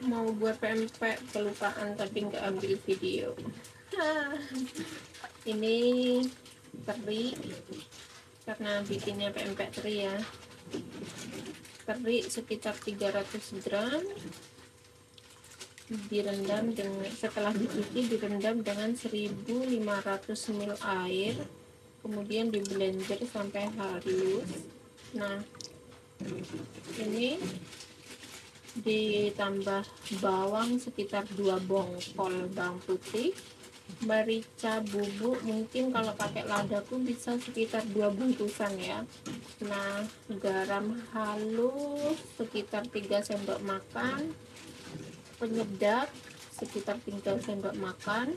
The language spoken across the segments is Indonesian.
mau buat pempek kelupaan tapi nggak ambil video. Ini teri, karena bikinnya pempek teri ya. Teri sekitar 300 gram direndam dengan, setelah dicuci direndam dengan 1500 ml air, kemudian di blender sampai halus. Nah, ini ditambah bawang sekitar 2 bongkol bawang putih, merica bubuk mungkin kalau pakai ladaku bisa sekitar 2 bungkusan ya. Nah, garam halus sekitar 3 sendok makan, penyedap sekitar 3 sendok makan,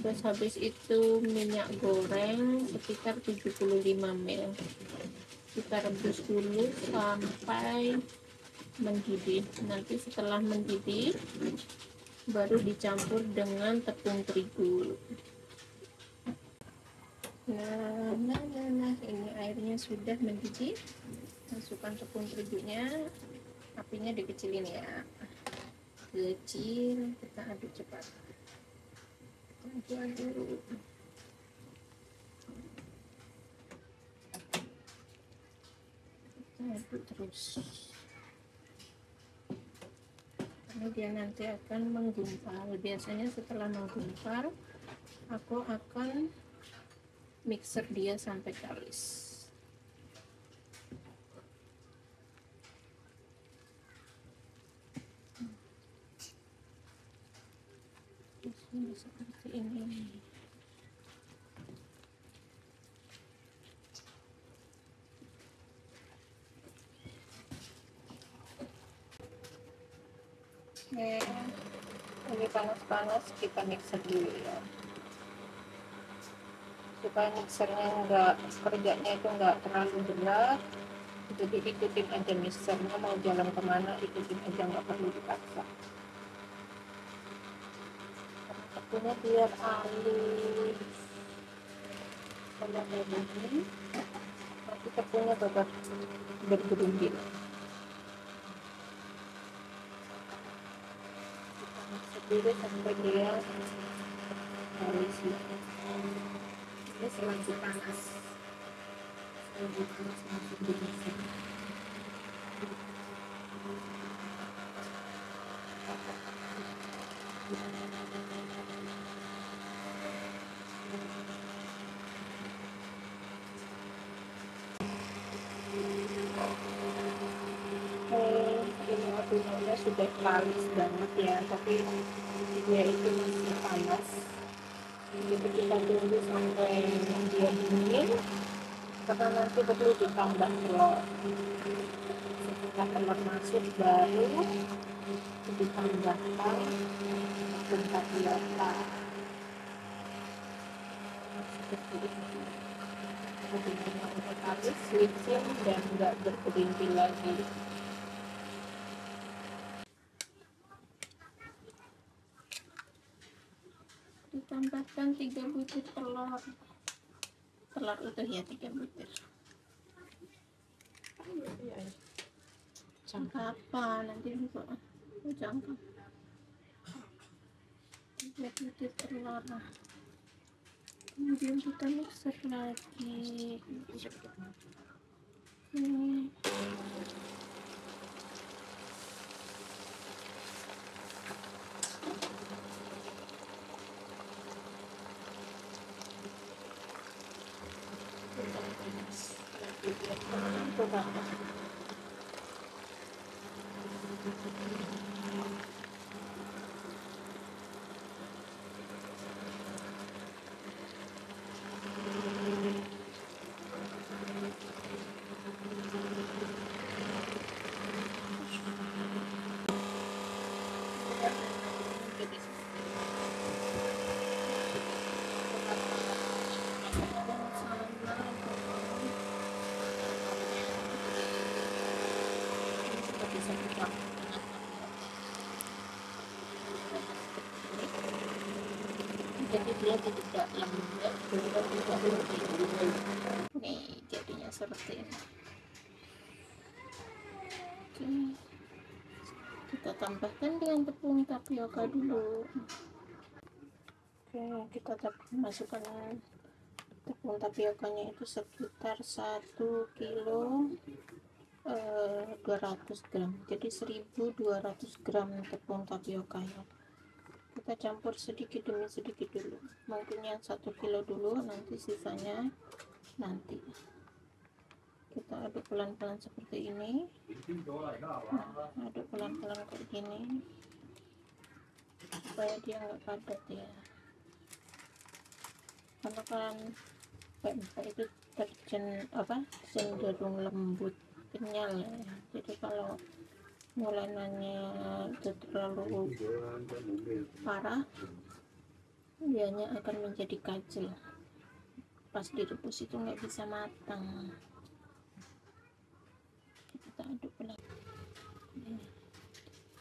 terus habis itu minyak goreng sekitar 75 ml. Kita rebus dulu sampai mendidih. Nanti setelah mendidih baru dicampur dengan tepung terigu. Nah, ini airnya sudah mendidih. Masukkan tepung terigunya, apinya dikecilin ya, kecil, kita aduk cepat, aduk terus. Kemudian nanti akan menggumpal. Biasanya setelah menggumpal aku akan mixer dia sampai kalis. Ini seperti ini. Ini panas-panas, kita mixer dulu ya, supaya mixernya enggak, kerjanya itu enggak terlalu berat. Jadi ikutin aja mixernya, mau jalan kemana ikutin aja, nggak perlu dipaksa. Tepungnya biar halus. Kalau begini nanti tepungnya bakal bergerindil. Kita mixer dulu sampai dia halus. Ini selagi panas, masuk di mixer. Ini adonannya sudah kalis banget ya, tapi dia itu masih panas. Jadi kita tunggu sampai dia dingin, karena nanti perlu ditambah telur. Setelah telur masuk baru ditambahkan tepung tapioka seperti ini. Adonannya udah kalis, licin dan nggak bergerintil lagi. Ditambahkan 3 butir telur utuh ya, 3 butir. Apa nanti juga jangka 3 butir telur. Kemudian kita mixer lagi. Jadi dia tidak lembek, tidak nih jadinya seperti ini. Oke. Kita tambahkan dengan tepung tapioka dulu. Oke, kita masukkan tepung tapiokanya itu sekitar 1 kilo 200 gram, jadi 1200 gram tepung tapioka ya. Kita campur sedikit demi sedikit dulu, mungkin yang 1 kilo dulu, nanti sisanya nanti. Kita aduk pelan-pelan seperti ini. Aduk pelan-pelan kayak gini supaya dia nggak padat ya, karena kan pempek itu cenderung lembut, kenyal ya. Jadi kalau mulanannya itu terlalu parah, dianya akan menjadi kacil, pas direbus itu nggak bisa matang. Kita aduk pelan.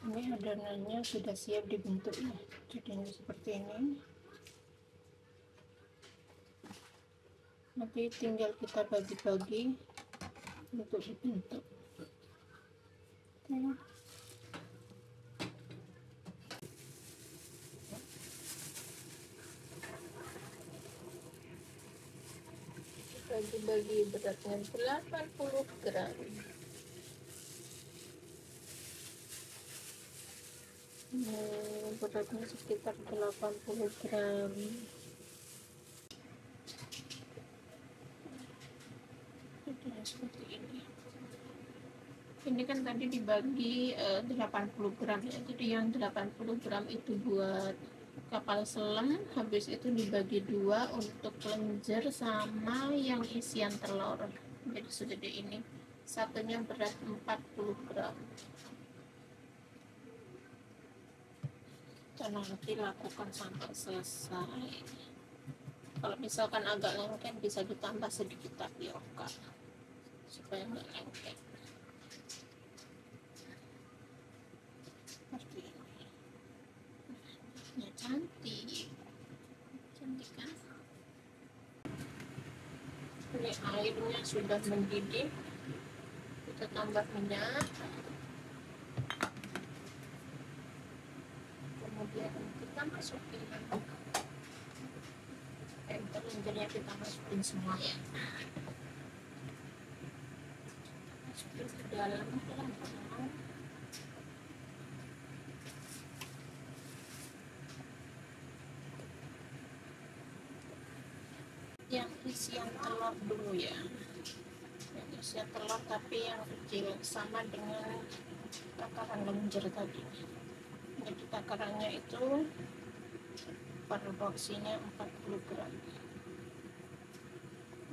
Ini adonannya sudah siap dibentuk ya, jadinya seperti ini. Nanti tinggal kita bagi-bagi untuk dibentuk. Bagi-bagi beratnya 80 gram. Beratnya sekitar 80 gram. Seperti ini kan tadi dibagi 80 gram ya, jadi yang 80 gram itu buat kapal selam, habis itu dibagi 2 untuk lenjer sama yang isian telur, jadi segede ini. Satunya berat 40 gram. Kita nanti lakukan sampai selesai. Kalau misalkan agak lengket bisa ditambah sedikit tapioka supaya nggak lengket. Seperti ini. Ya, cantik kan? Ini airnya sudah mendidih, kita tambah minyak, kemudian kita masukin lenjernya, kita masukin semua ya, masukin ke dalam pelan-pelan. Yang isian telur dulu ya, yang isian telur tapi yang kecil, sama dengan takaran lenjer tadi. Jadi takarannya itu per porsinya 40 gram.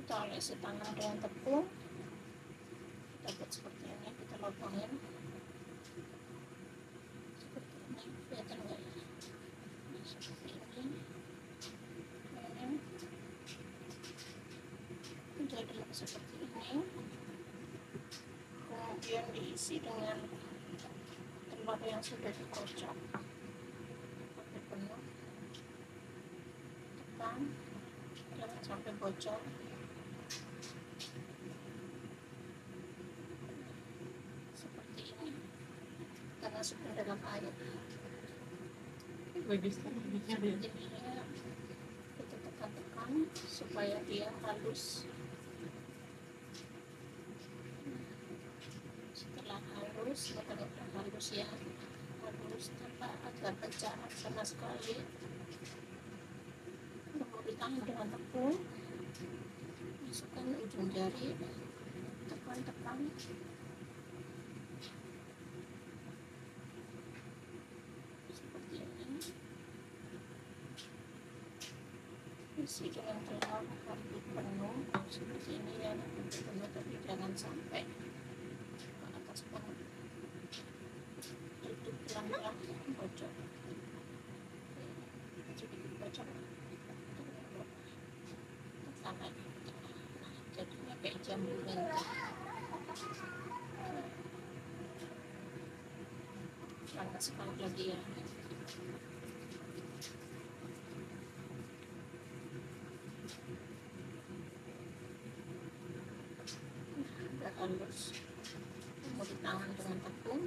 Kita olesi tangan dengan tepung, kita buat seperti ini, kita lubangin seperti ini, kelihatan nggak ya? Seperti ini. Jadi seperti ini, kemudian diisi dengan telur yang sudah dikocok, pakai penuh, tekan, jangan sampai bocor. Seperti ini, kita masukkan dalam air. Bagus sekali. Kita tekan-tekan supaya dia halus. Setelah halus, betul-betul halus ya, halus tanpa ada pecah sama sekali. Lalu ditahan dengan tepung, masukkan ujung jari, tekan-tekan. Seperti ini. Isi dengan telur hampir penuh, seperti ini ya, penuh, tapi jangan sampai ke atas penuh. Tutup pelan-pelan, bocor. Sedikit bocor. Tekan lagi. Jadinya kayak jambu mentah. Panas sekali lagi ya. Udah halus, mau ditahan dengan tepung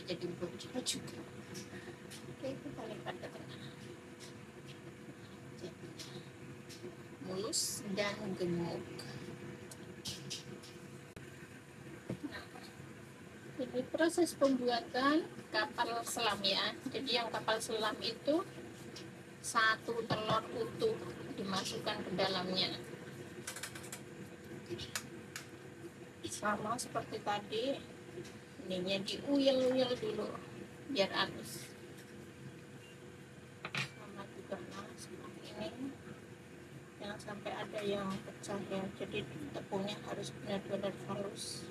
jadi bocor juga. Oke, kita lipat ke tengah. Mulus dan gemuk. Jadi proses pembuatan kapal selam ya. Jadi yang kapal selam itu satu telur utuh dimasukkan ke dalamnya. Sama seperti tadi, ininya diuyel-uyel dulu biar halus. Sama juga seperti ini. Jangan sampai ada yang pecah ya. Jadi tepungnya harus benar-benar halus.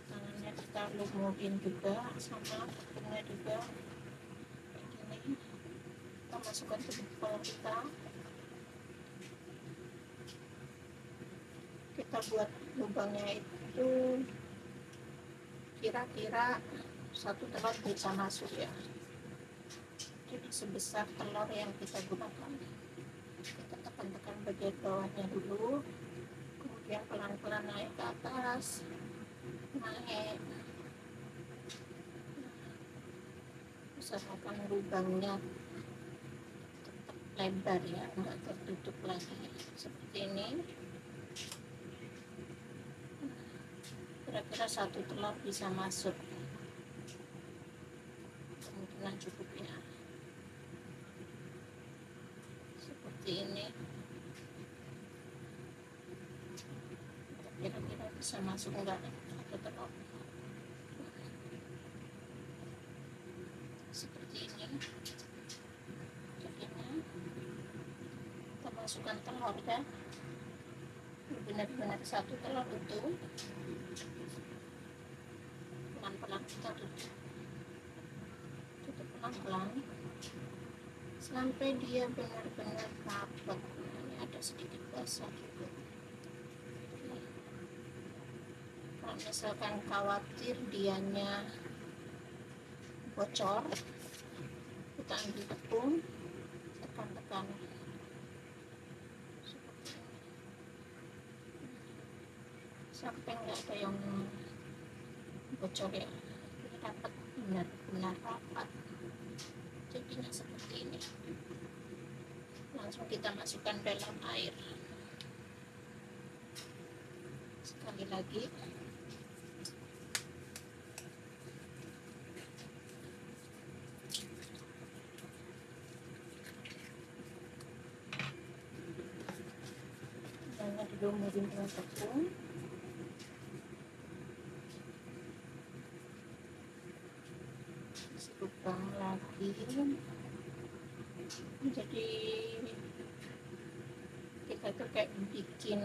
Tangannya kita lumurin juga, sama tepungnya juga begini. Kita masukkan ke botol kita buat lubangnya itu kira-kira satu telur bisa masuk ya. Jadi sebesar telur yang kita gunakan, kita tekan-tekan bagian bawahnya dulu, kemudian pelan-pelan naik ke atas, naik. Usahakan lubangnya tetap lebar ya, enggak tertutup lagi seperti ini. Kira-kira satu telur bisa masuk, kemungkinan cukup ya, seperti ini. Kira-kira bisa masuk enggak satu telur, seperti ini. Jadinya kita masukkan telur ya, benar-benar satu telur utuh. Pelan-pelan kita tutup pelan-pelan sampai dia benar-benar rapat. Ini ada sedikit basah juga. Kalau misalkan khawatir dianya bocor, kita ambil tepung, tekan-tekan seperti ini sampai nggak ada yang bocor ya. Ini dapat benar-benar rapat, jadinya seperti ini. Langsung kita masukkan dalam air sekali lagi. Jangan dilumurin dengan tepung. Lubang lagi. Jadi kita tuh kayak bikin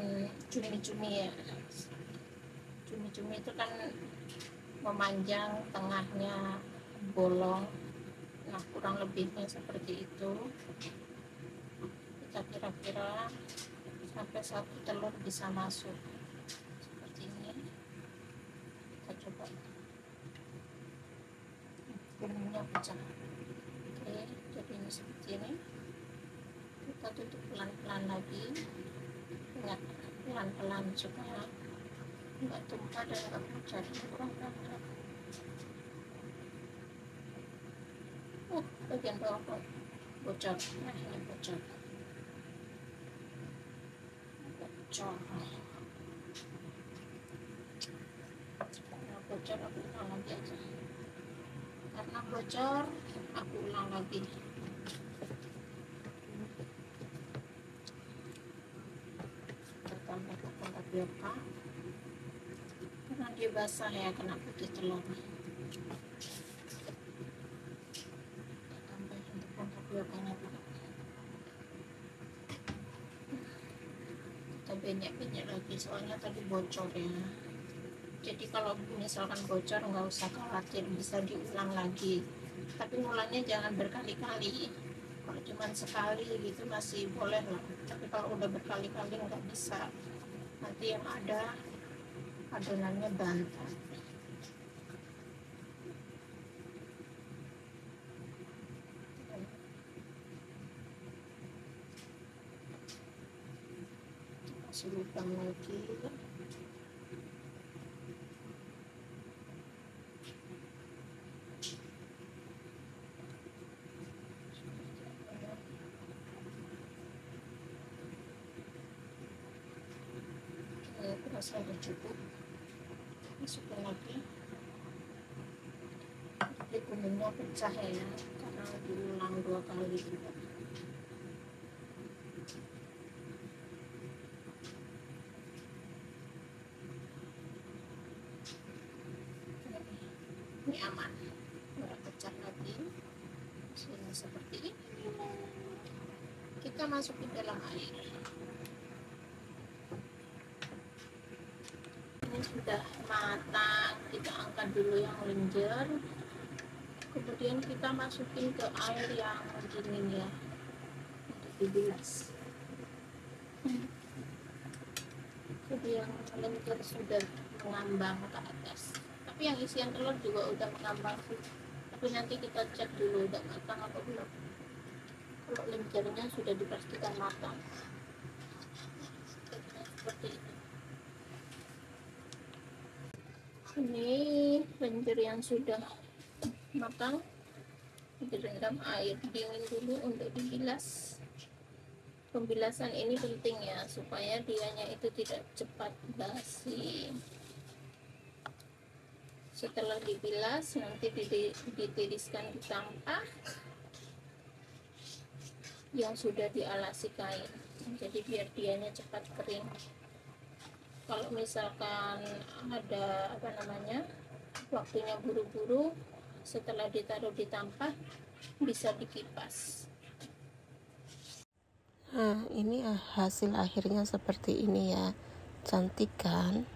cumi-cumi ya. Cumi-cumi itu kan memanjang, tengahnya bolong. Nah, kurang lebihnya seperti itu. Kita kira-kira sampai satu telur bisa masuk seperti ini. Kita coba. Kuningnya pecah. Oke, jadi ini seperti ini. Kita tutup pelan-pelan lagi. Ingat, pelan-pelan supaya nggak tumpah dan nggak pecah. Kurang pelan-pelan. Bagian bawah kok bocor. Nah, ini bocor. Karena bocor aku ulang lagi aja. Karena bocor aku ulang lagi. Tambah tepung tapioka karena dia basah ya, kena putih telur. Tambahin tepung tapiokanya dulu. Kita banyak-banyak lagi soalnya tadi bocor ya. Jadi kalau misalkan bocor nggak usah khawatir, bisa diulang lagi. Tapi ngulangnya jangan berkali-kali. Kalau cuma sekali gitu masih boleh lah. Tapi kalau udah berkali-kali nggak bisa. Nanti yang ada adonannya bantat. Kasih lubang lagi. rasa udah cukup, masukkan lagi. Jadi kuninnya pecah ya, karena diulang 2 kali juga. Ini aman, udah pecah lagi. Hasilnya seperti ini. Kita masukin dalam air. Ini sudah matang, kita angkat dulu yang lenjer, kemudian kita masukin ke air yang dingin ya, untuk dibilas. Jadi yang lenjer sudah mengambang ke atas, tapi yang isian telur juga udah mengambang sih, tapi nanti kita cek dulu udah matang apa belum. Kalau lenjernya sudah dipastikan matang, seperti ini. Ini lenjer yang sudah matang direndam air dingin dulu untuk dibilas. Pembilasan ini penting ya, supaya dianya itu tidak cepat basi. Setelah dibilas nanti ditiriskan di tampah yang sudah dialasi kain, jadi biar dianya cepat kering. Kalau misalkan ada waktunya buru-buru, setelah ditaruh di tampah bisa dikipas. Nah, ini hasil akhirnya seperti ini ya, cantik kan?